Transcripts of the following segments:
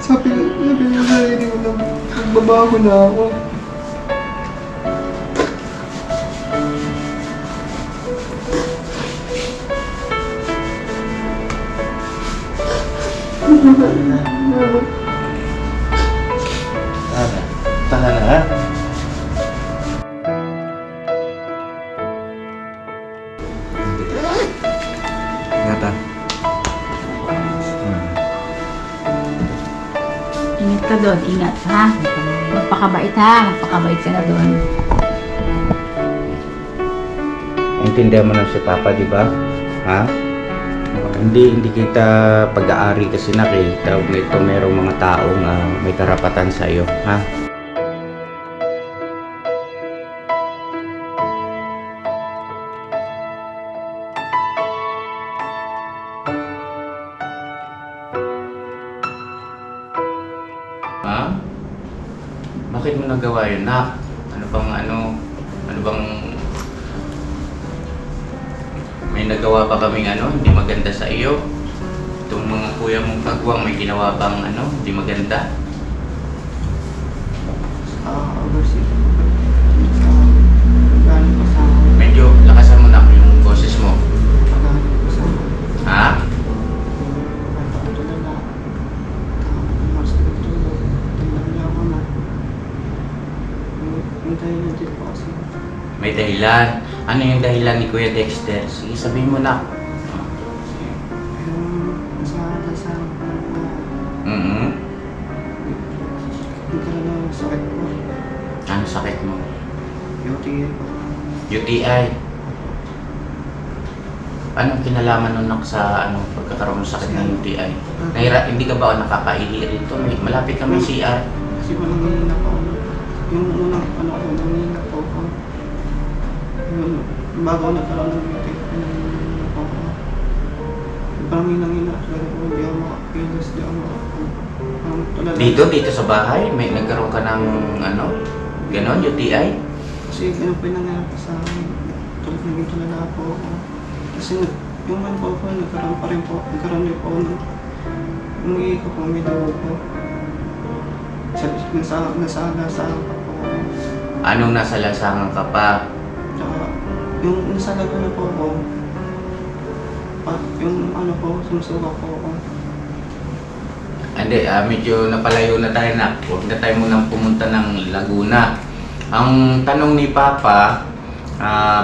Sabi ko sa sarili ko na magbabago na ako. Tahan na, ha? Ingat, ha? Ingat ka doon, ingat ha. Magpakabait ha, magpakabait ka na doon. Intindihan mo na si Papa, di ba? Ha? Hindi kita pag-aari kasi nakita nito merong mga taong may karapatan sa iyo, ha? Ha? Bakit mo nagawa yun, Nak? Ano bang may nagawa pa kaming hindi maganda sa iyo? Itong mga kuya mong kagwang may ginawa bang hindi maganda? Overseas. Gano'n pa sa ako. Medyo lakasan mo na yung boses mo. Gano'n pa sa ako. Ha? Tulala. Mas tulog. Tingnan niya ako na. Hintayin na din po kasi. May dahilan. Ano yung dahilan ni Kuya Dexter? Sige, sabihin mo na. Yung nasa Mm-hmm. nagkaroon ng sakit po. Ano sakit mo? UTI po. UTI. Anong kinalaman nun Nak, sa pagkakaroon ng sakit ng UTI? Hindi ka ba nakakaihi rito? Malapit ka may CR. Kasi po nanghihina po ako. Yung unang ko, nanghihina po ako. Yung bago nagkaroon ng UTI, nanghihina po ako. Parang hinang-hina talaga po. Hindi ako makakilos. Hindi ako tulala. Dito sa bahay, may nagkaroon ka ng ganon, UTI? Kasi ganun po yung nangyari po sa akin. Naging tulala po ako. Kasi yung po ako, nagkaroon pa rin po. Nagkaroon din po ako ng umihi ko po, may dugo po. Nasa pa po ako. Anong nasa lasangan ka pa? Tsaka yung nasa Laguna po ako, yung po, sumusuka po ako. Hindi, medyo napalayo na tayo na. Huwag na tayo munang pumunta ng Laguna. Ang tanong ni Papa,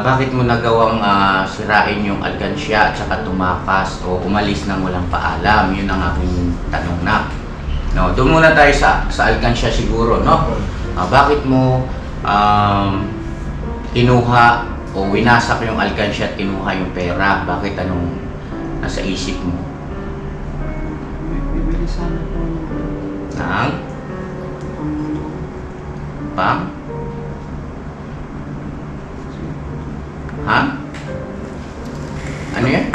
bakit mo nagawang sirain yung alkansya at saka tumakas o umalis nang walang paalam? Yun ang aking tanong na. No, doon muna tayo sa alkansya siguro, no? Bakit mo kinuha o winasak yung alkansya at kinuha yung pera? Bakit anong nasa isip mo? Bibili sana po Nang? Pang? Ha? Ano yan?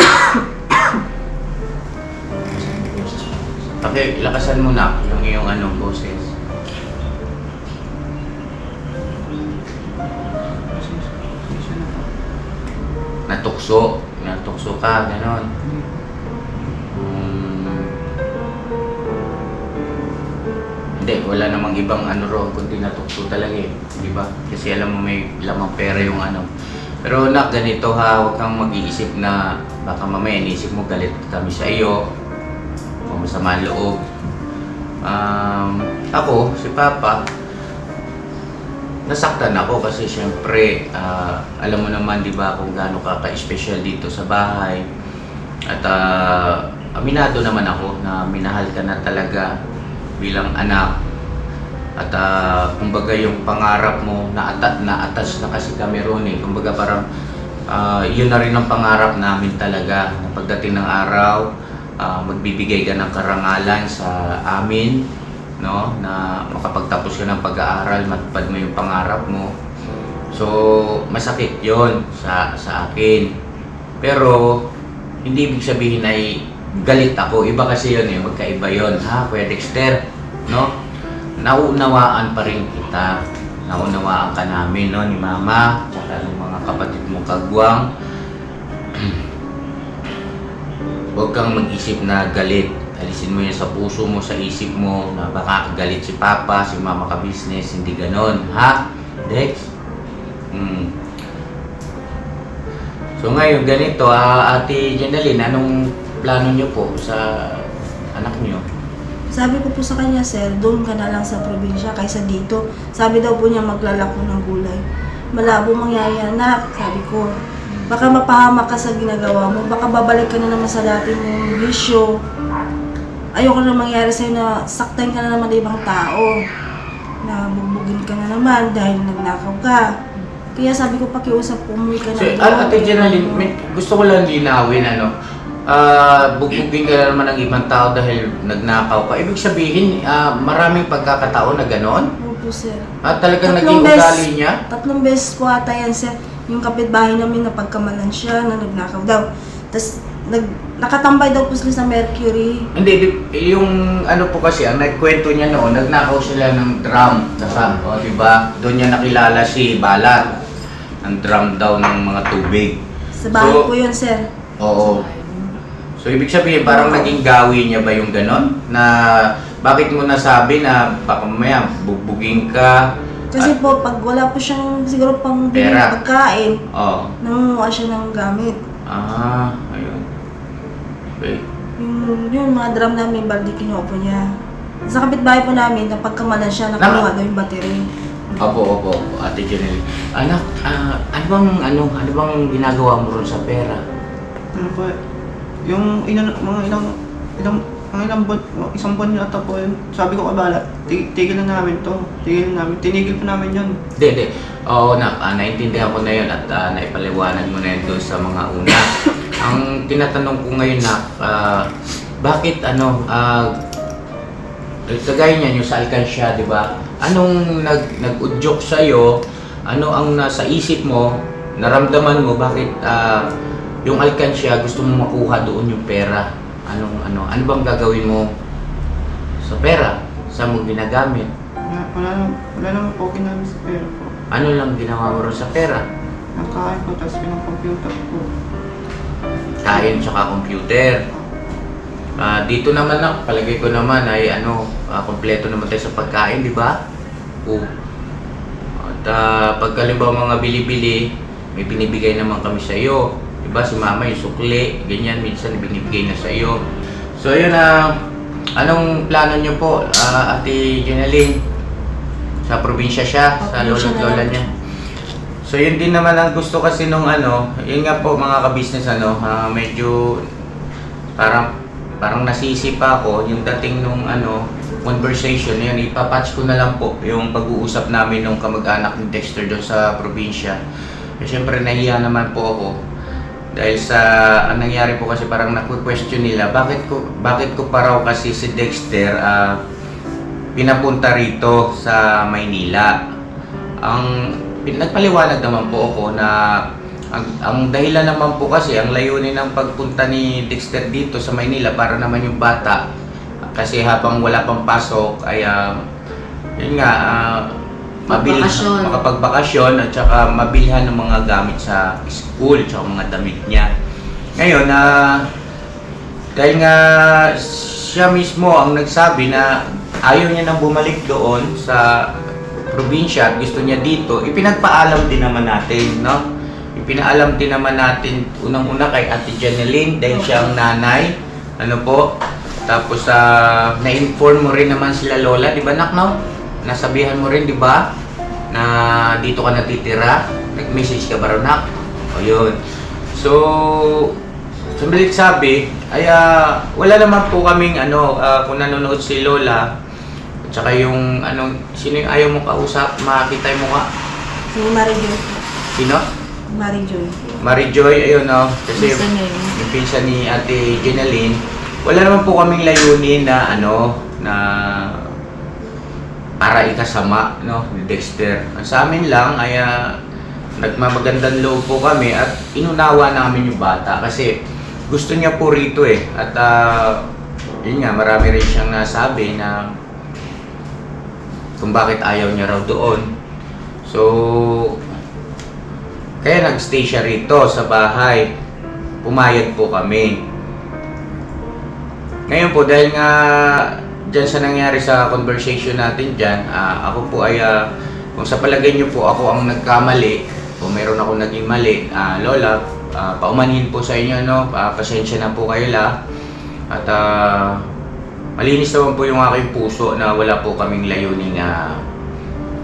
Okay, lakasan mo na yung iyong boses. Natukso ka, ganon. Hindi, wala namang ibang ron, kundi natukso talaga di ba? Kasi alam mo may lamang pera yung Pero Nak, ganito ha, huwag kang mag-iisip na baka mamaya inisip mo galit kami sa iyo o masama ang loob. Ako, si Papa, nasaktan ako kasi syempre, alam mo naman di ba kung gaano ka-special dito sa bahay. At aminado naman ako na minahal ka na talaga bilang anak. At kumbaga yung pangarap mo na-attach na kasi kami ron kumbaga parang yun na rin ang pangarap namin talaga na pagdating ng araw magbibigay ka ng karangalan sa amin, no, na makapagtapos ka ng pag-aaral, matupad mo yung pangarap mo. So masakit yon sa akin, pero hindi ibig sabihin ay galit ako. Iba kasi yun magkaiba yun ha Kuya Dexter, no? Naunawaan pa rin kita. Naunawaan ka namin, no, ni Mama, tsaka ng mga kapatid mong kagwang. Huwag kang mag-isip na galit. alisin mo yan sa puso mo, sa isip mo, na baka galit si Papa, si Mama ka business, hindi ganon. Ha? Dex? So ngayon, ganito, Ate Jenaline, anong plano nyo po sa anak nyo? Sabi ko po sa kanya, sir, doon ka na lang sa probinsya kaysa dito. Sabi daw po niya maglalako ng gulay. Malabo mangyayari, anak, sabi ko. Baka mapahamak ka sa ginagawa mo. Baka babalik ka na naman sa dati mong bisyo. Ayoko na mangyari sa'yo na saktan ka na naman ng ibang tao. Na bugbugin ka na naman dahil nagnakaw ka. Kaya sabi ko, pakiusap, umuwi ka na. So, doon. Ate Jenaline, gusto ko lang linawin, bugbugin ka na naman ng ibang tao dahil nagnakaw ka. Ibig sabihin, maraming pagkakataon na ganon? Opo, sir. At talagang naging ugali niya? 3 beses po ata yan, sir. Yung kapitbahay namin napagkamalan siya na nagnakaw daw. Tapos nakatambay daw po sila sa Mercury. Hindi, yung ano po kasi, ang nagkwento niya noon, nagnakaw sila ng drum. Diba? Doon niya nakilala si Balat. Ang drum daw ng mga tubig. Sa bahay So, po yun, sir. Oo. So, ibig sabihin, parang naging gawi niya ba yung ganon? Na bakit mo nasabi na baka mamaya bugbugin ka? Kasi po, pag wala po siyang siguro pang Pera. pagkain, Oo. nangunguha siya ng gamit. Ayun. Okay. Yung mga drum namin, balde kinuha po niya. Sa kapitbahay po namin, napagkamalan siya, nakuha daw yung battery. Opo, Ate Janelle. Anak, ano bang ginagawa mo ron sa pera? Ano po, yung ilang buwan, isang buwan yata po yun. Sabi ko kabalat, tigil na namin to. Tinigil pa namin yun. Hindi. Oo, naintindihan ko na yun at naipaliwanag mo na yun doon sa mga una. Ang tinatanong ko ngayon na, bakit kagaya niyan yung sa alkansya, di ba? Anong nag-udyok sa'yo? Ano ang nasa isip mo, naramdaman mo, bakit yung alkansya gusto mo makuha doon yung pera? Ano bang gagawin mo sa pera? Saan mo ginagamit? Wala naman po ginamit sa pera po. Ano lang ginawa mo ron sa pera? Nagkain po, tapos pinang-computer po. Kain tsaka computer. Dito naman palagay ko naman ay kompleto naman tayo sa pagkain, di ba? At pag halimbawa mga bili-bili, may binibigay naman kami sa iyo. Diba si mama yung sukli, ganyan, minsan binibigay na sa iyo. So ayun anong plano niyo po, Ate Jenaline? Sa probinsya siya, sa lolo't lola niya. So yun din naman ang gusto kasi nung yun nga po mga ka-business medyo parang nasisipa ako yung dating nung conversation yun, ipapatch ko na lang po yung pag-uusap namin nung kamag-anak ni Dexter doon sa probinsya. Siyempre nahiya naman po ako. Dahil sa ang nangyari po kasi parang naku-question nila bakit ko pa raw kasi si Dexter pinapunta rito sa Maynila. Nagpaliwanag naman po ako na ang dahilan naman po kasi ang layunin ng pagpunta ni Dexter dito sa Maynila para naman yung bata kasi habang wala pang pasok ay yun nga makapagbakasyon at saka mabilhan ng mga gamit sa school at mga damit niya. Ngayon, dahil nga siya mismo ang nagsabi na ayaw niya nang bumalik doon sa probinsya at gusto niya dito, ipinagpaalam din naman natin, no? Ipinaalam din naman natin unang-una kay Ate Jenaline dahil siya ang nanay, tapos na-inform mo rin naman sila lola, di ba nak, no? Nasabihan mo rin, di ba, na dito ka natitira? Nag-message ka ba rin, nak? O yun. So, sumbilit sabi, ay wala naman po kaming kung nanonood si lola, at saka yung sino yung ayaw mo kausap, makita mo nga. Si Marijoy po. Sino? Marijoy. Marijoy, ayun kasi Pinsan niya yun. yung pinsan ni Ate Jenaline, wala naman po kaming layunin na na para ikasama ni Dexter. Sa amin lang ay nagmamagandang loob po kami at inunawa namin yung bata kasi gusto niya po rito at yun nga, marami rin siyang nasabi na kung bakit ayaw niya raw doon. So kaya nagstay siya rito sa bahay. Pumayag po kami. Ngayon po, dahil nga dyan sa nangyari sa conversation natin dyan, ako po ay, kung sa palagay niyo po ako ang nagkamali, o meron ako naging mali, Lola, paumanhin po sa inyo, no? Pasensya na po kayo la. At malinis naman po yung aking puso na wala po kaming layuning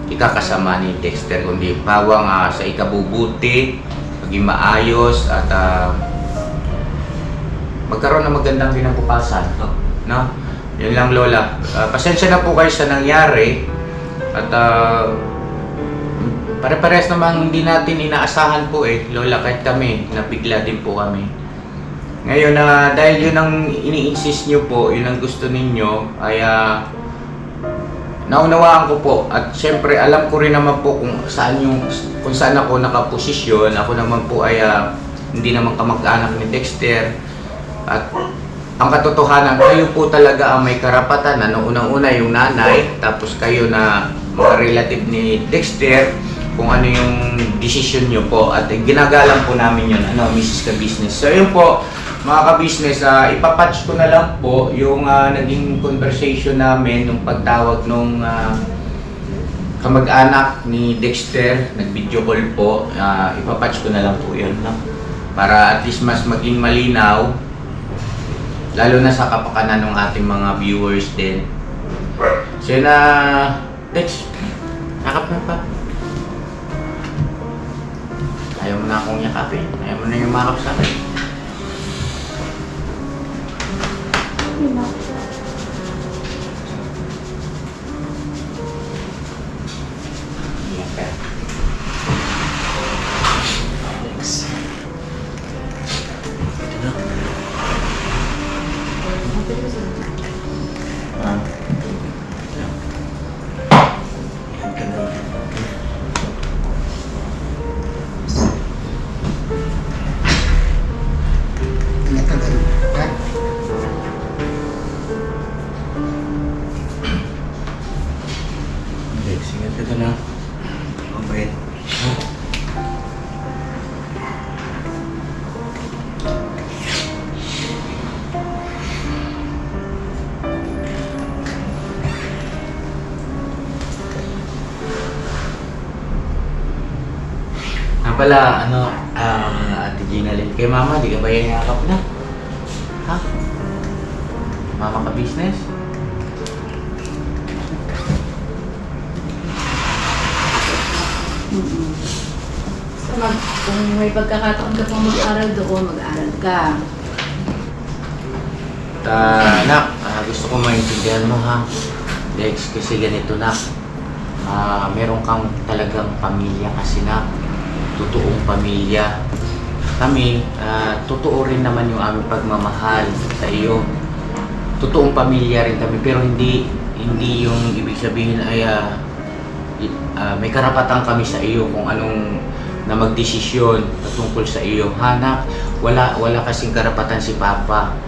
ikakasama ni Dexter, kundi pawang sa ikabubuti, maging maayos, at magkaroon ng magandang kinabukasan. No? Yun lang, Lola. Pasensya na po kayo sa nangyari. At pare-pares namang hindi natin inaasahan po Lola, kahit kami, nabigla din po kami. Ngayon, dahil yun ang ini-insist nyo po, yun ang gusto ninyo, ay naunawaan ko po. At syempre, alam ko rin naman po kung saan ako nakaposisyon. Ako naman po ay hindi naman kamag-anak ni Dexter. At ang katotohanan, kayo po talaga ang may karapatan. Unang-una yung nanay, tapos kayo na mga relative ni Dexter, kung ano yung decision nyo po. At ginagalang po namin yun, Mrs. Ka-Business. So yun po, mga ka-business, ipapatch ko na lang po yung naging conversation namin nung pagtawag nung kamag-anak ni Dexter. Nag-video call po. Ipapatch ko na lang po yun, no? Para at least mas maging malinaw, lalo na sa kapakanan ng ating mga viewers din. So yun, Dex, yakap na pa. Ayaw mo na akong yakapin. Ayaw mo na yung makap sa akin. Ito na. Mabait. Pala, Ate Gina Lynn, kay Mama, di ka ba yakap na? Ha? Mama ka-business? So, kung may pagkakataon ka pang mag-aral doon, mag-aral ka. Nak, gusto ko maintindihan mo ha. Dex, kasi ganito nak. Meron kang talagang pamilya kasi nak. Totoong pamilya. Kami, totoo rin naman yung aming pagmamahal sa iyo. Totoong pamilya rin kami, pero hindi yung ibig sabihin ay may karapatan kami sa iyo kung anong na magdesisyon tungkol sa iyo. Hanak, wala kasing karapatan si Papa.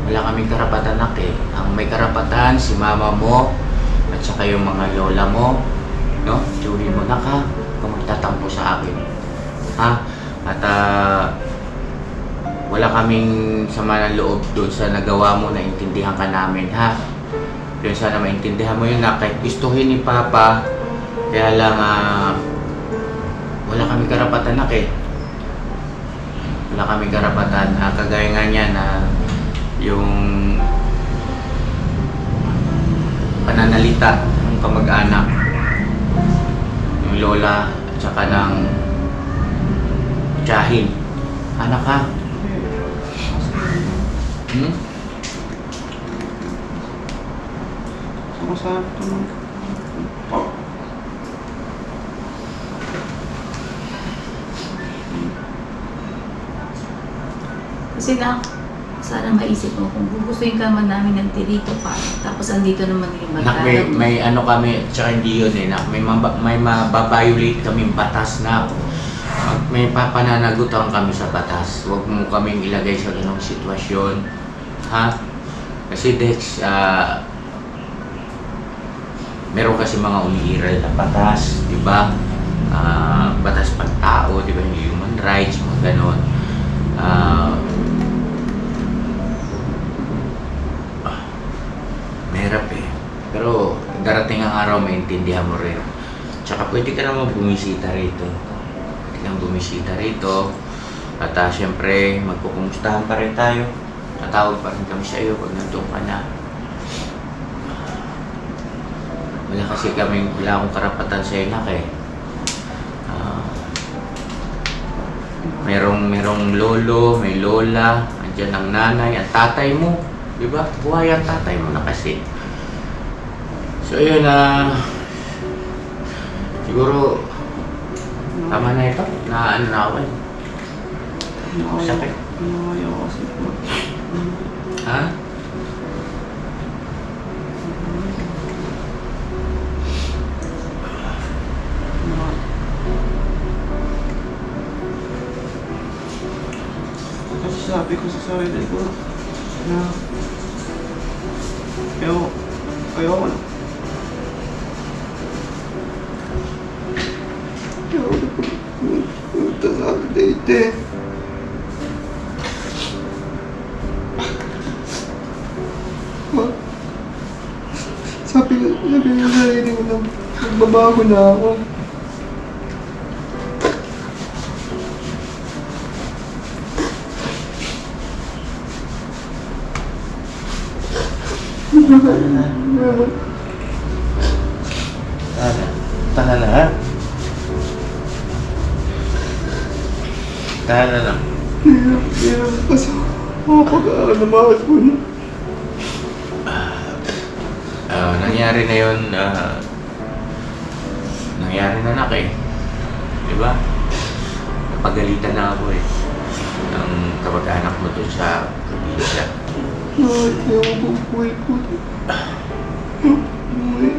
Wala kaming karapatan nak Ang may karapatan si Mama mo at saka yung mga lola mo, no? Tuloy mo na ka kung magtatampo sa akin. Ha? At wala kaming sama ng loob doon sa nagawa mo, naintindihan ka namin, ha? Yun, sana maintindihan mo yun na kahit gustuhin ni Papa, kaya lang wala kaming karapatan na wala kaming karapatan. Kagaya nga niya na yung pananalita ng kamag-anak, yung lola at saka ng tiyahin. Anak ka? Sama-sama ito naman. Kasi sana maisip mo kung gugustuhin ka man namin ng tirito pa, tapos andito naman yung Nak, may ano kami, tsaka hindi yun nak, may mababiolate kaming batas na may papananagutan kami sa batas. Huwag mo kaming ilagay sa ganong sitwasyon, ha? Kasi Dex, meron kasi mga umiiral na batas, di ba? Batas pang-tao, di ba? Yung human rights, mga ganon. Mahirap eh. Pero darating ang araw, maintindihan mo rin. Tsaka pwede ka naman bumisita rito. Pwede kang bumisita rito. At syempre, magkukumustahan pa rin tayo. Tatawag pa rin kami sa iyo pag nandun ka na. Wala akong karapatan sa inak eh. Merong lolo, may lola, andyan ang nanay, ang tatay mo. Diba? Buhay ang tatay mo na kasi. So yun siguro tama na ito. Na ano na ako eh. Sakit. Ayaw kasi po. Ha? Kasi sabi ko sa sarili ko na ayaw na. Ayaw na pumunta sa update eh. Sabi ko sa sarili ko na magbabago na ako. Tahan na ha? Tahan na lang. Hirap kasi ako pag-aaral na mahal ko na. Nangyari na yun, nangyari na nak eh. Diba? Napagalitan na ako eh. Ng kamag-anak mo doon sa probinsya. Ayaw ko buhay ko. Buhay.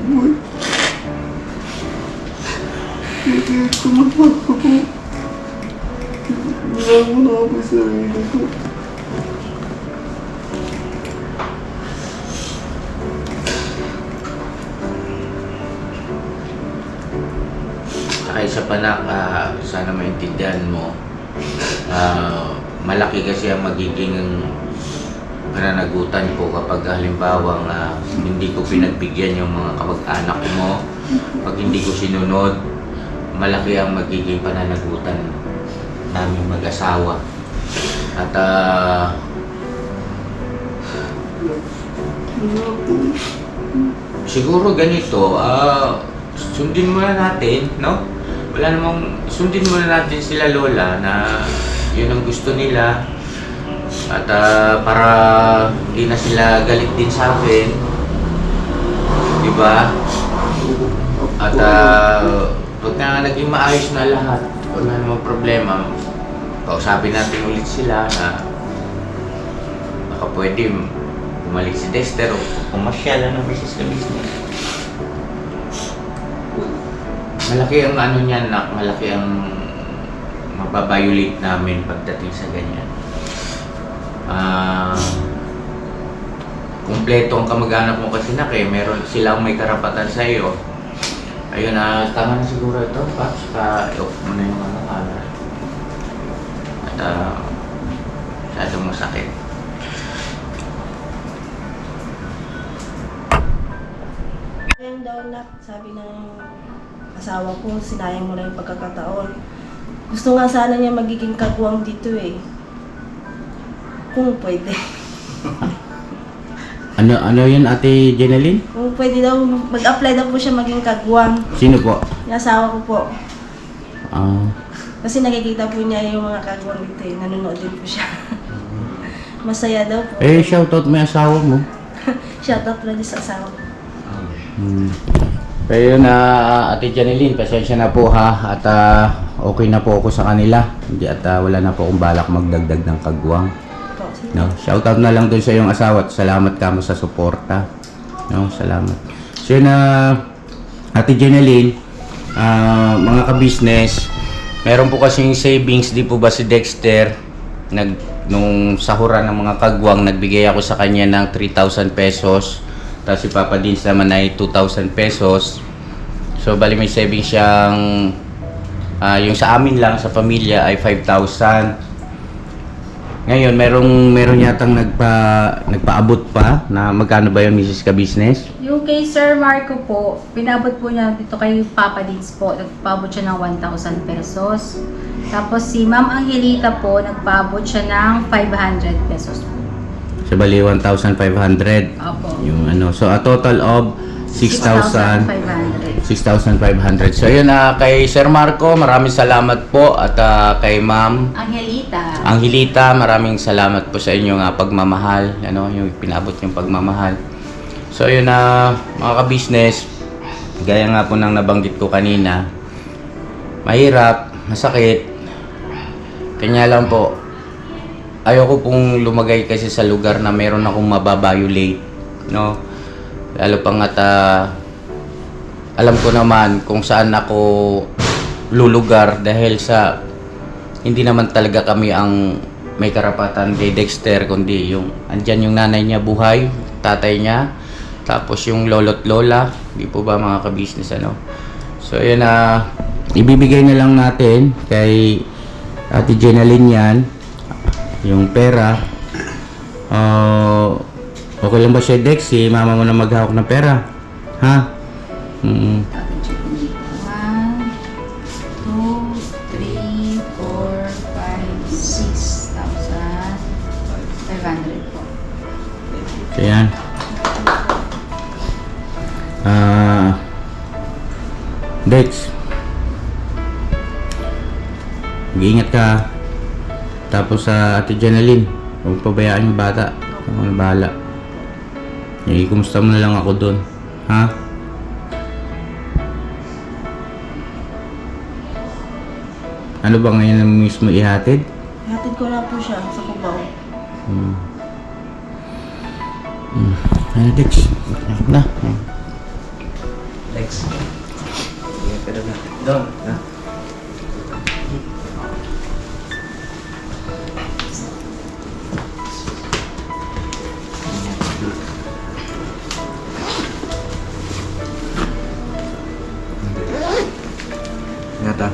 Buhay. Hindi ko magpapako. Wala mo na ako sa sarili ko. Saka isa pa na, sana maintindihan mo, malaki kasi ang magiging pananagutan ko kapag halimbawa hindi ko pinagbigyan yung mga kamag-anak mo, pag hindi ko sinunod, malaki ang magiging pananagutan namin mag-asawa. At siguro ganito, sundin muna natin, no? Wala namang, sundin muna natin sila lola na yun ang gusto nila. At para hindi na sila galit din sa akin. Diba? At pag na naging maayos na lahat, wala namang problema, kausapin natin ulit sila na baka pwede bumalik si Dexter o pumasyal ng business na business. Malaki ang ano niyan, malaki ang mababiolate namin pagdating sa ganyan. Kumpleto ang kamag-anak mo kasi nak meron silang may karapatan sa iyo. Ayun tama na siguro ito, Paps. I-off mo na yung camera. At masyadong masakit. Ngayon daw na, sabi ng asawa ko, sinayang mo na yung pagkakataon. Gusto nga sana niya magiging kagwang dito eh. Kung pwede. Ano yun, Ate Jeneline? Kung pwede daw, mag-apply daw po siya maging kagwang. Sino po? Yung asawa ko po. Kasi nakikita po niya yung mga kagwang dito eh. Nanonood din po siya. Masaya daw po. shoutout mo yung asawa mo. Shoutout pala din sa asawa ko. Pero yun, Ate Jeneline, pasensya na po ha. At okay na po ako sa kanila. At wala na po akong balak magdagdag ng kagwang. Po, sige. No, shoutout na lang dun sa iyong asawa at salamat ka mo sa suporta. No, salamat. So yun Ate Jeneline, mga ka-business, meron po kasing savings, di po ba si Dexter, nung sahuran ng mga kagwang, nagbigay ako sa kanya ng 3,000 pesos. Tapos si Papa Dins naman ay 2,000 pesos. So bali may savings siyang, yung sa amin lang, sa pamilya ay 5,000. Ngayon, meron yatang nagpaabot pa na magkano ba yun, Mrs. Ka-Business? Yung kay Sir Marco po, pinabot po niya dito kay Papa Dins po. Nagpabot siya ng 1,000 pesos. Tapos si Ma'am Angelita po, nagpabot siya ng 500 pesos po. Sa bali, 1,500. Opo. Yung ano, so a total of 6,000. 6,500. 6,500. So yun, kay Sir Marco, maraming salamat po. At kay Ma'am Angelita. maraming salamat po sa inyo nga pagmamahal. Ano, yung pinabot yung pagmamahal. So yun, mga ka-business, gaya nga po ng nabanggit ko kanina, mahirap, masakit. Kanya lang po, ayoko pong lumagay kasi sa lugar na meron akong mababiolate, no? Lalo pang at alam ko naman kung saan ako lulugar dahil sa hindi naman talaga kami ang may karapatan kay Dexter, kundi yung andyan yung nanay niya buhay, tatay niya, tapos yung lolo't lola, di po ba mga ka-business, ano? So yun, ibibigay na lang natin kay Ate Jenaline yan yung pera. Okay lang ba siya, Dex? Si mama mo na maghawak ng pera, ha? 1, 2, 3, 4, 5, 6,500 po. So yan. Dex, mag-iingat ka. Tapos sa Ate Jenaline, huwag pabayaan yung bata. Ako na bahala. Kumusta mo na lang ako doon, ha? Ano ba ngayon ang mismo ihatid? Hatid ko na po siya sa Cubao. Ano, Dex? Na. Lex. Ingat ka doon. Doon, ha? Ingat, ha?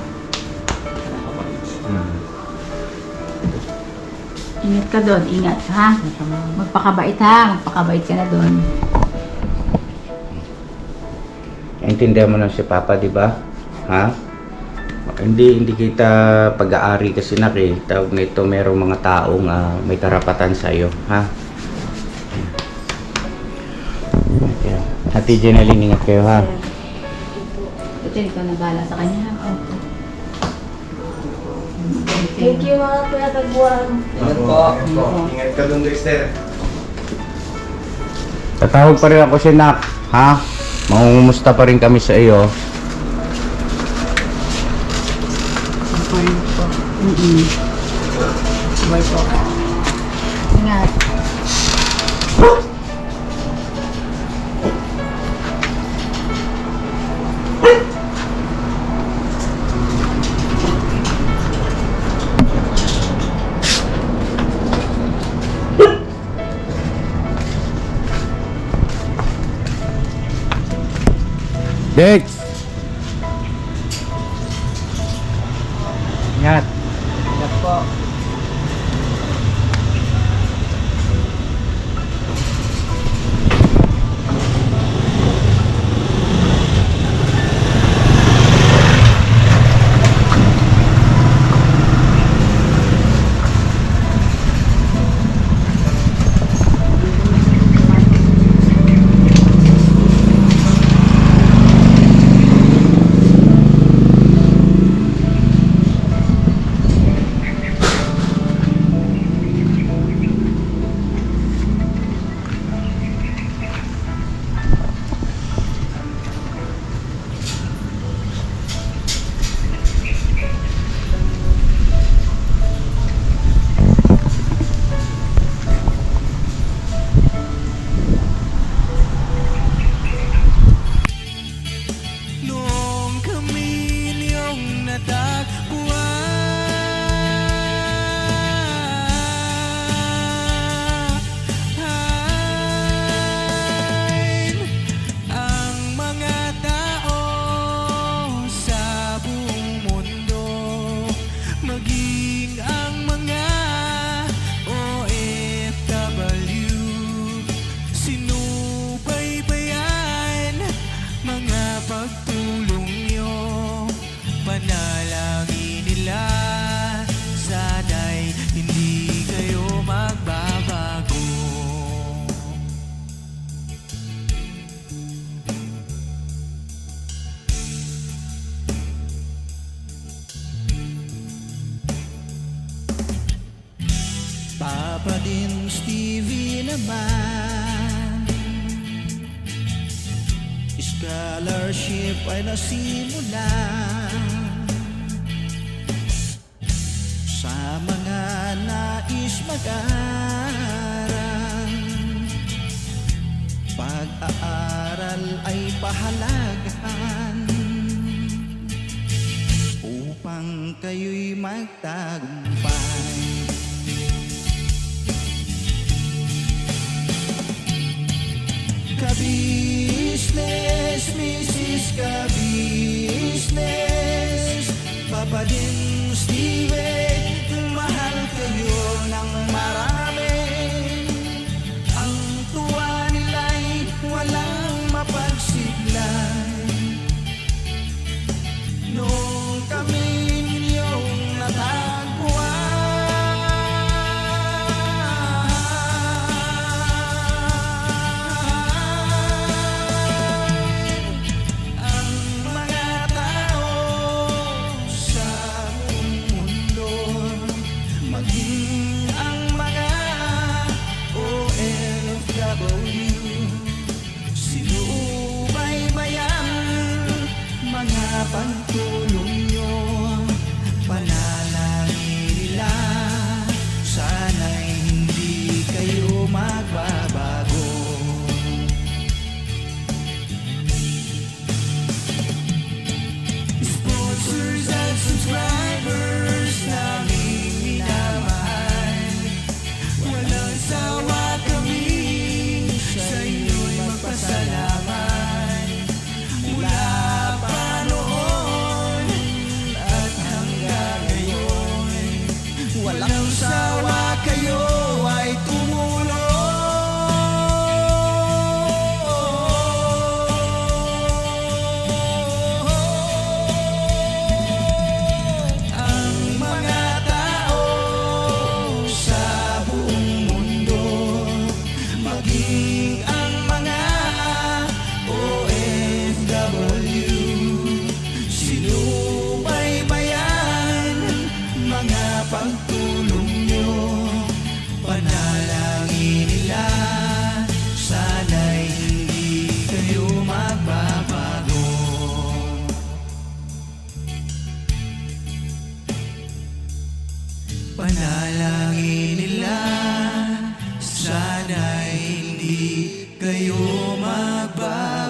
Ingat ka doon, ingat ha. Magpakabait ha, magpakabait ka na doon. Intindihan mo na si Papa, di ba? Ha? Hindi kita pag-aari kasi tawag na ito, merong mga taong may karapatan sa iyo, ha? Okay. Ate Jenaline, ingat kayo, ha? Ito, ikaw na bahala sa kanya ha. Okay. Thank you mga kuya Tagbuan. Ingat po. Ingat ka doon, Dexter. Tatawag pa rin ako si Nak, ha? Mangungumusta pa rin kami sa iyo. Ingat. Dex! Ingat! Ingat po. hindi kayo magbabago. Papa Dins TV naman, scholarship ay nasimula sa mga nais mag-aral. Pag-aaral ay pahalagahan upang kayo'y magtagumpay. Ka-business, Mrs. Ka-business, Papa Dins TV, mahal kayo ng marami. Ang tuwa nila'y walang mapagsiglay. Nung kami ninyong natagpuan, pagtulong nyo, panalangin nila, sana'y hindi kayo magbabago. Sponsors at subscribers naming minamahal, walang sawa kami sa inyo'y magpasalamat. Mula pa noon at hanggang ngayon, walang sawa kayo ay tumulong. Ang mga tao sa buong mundo, maging ang mga OFW, sinubaybayan mga pagtulong nyo, panalangin nila, sana'y hindi kayo magbabago. Panalangin nila, sana'y hindi kayo magbabago.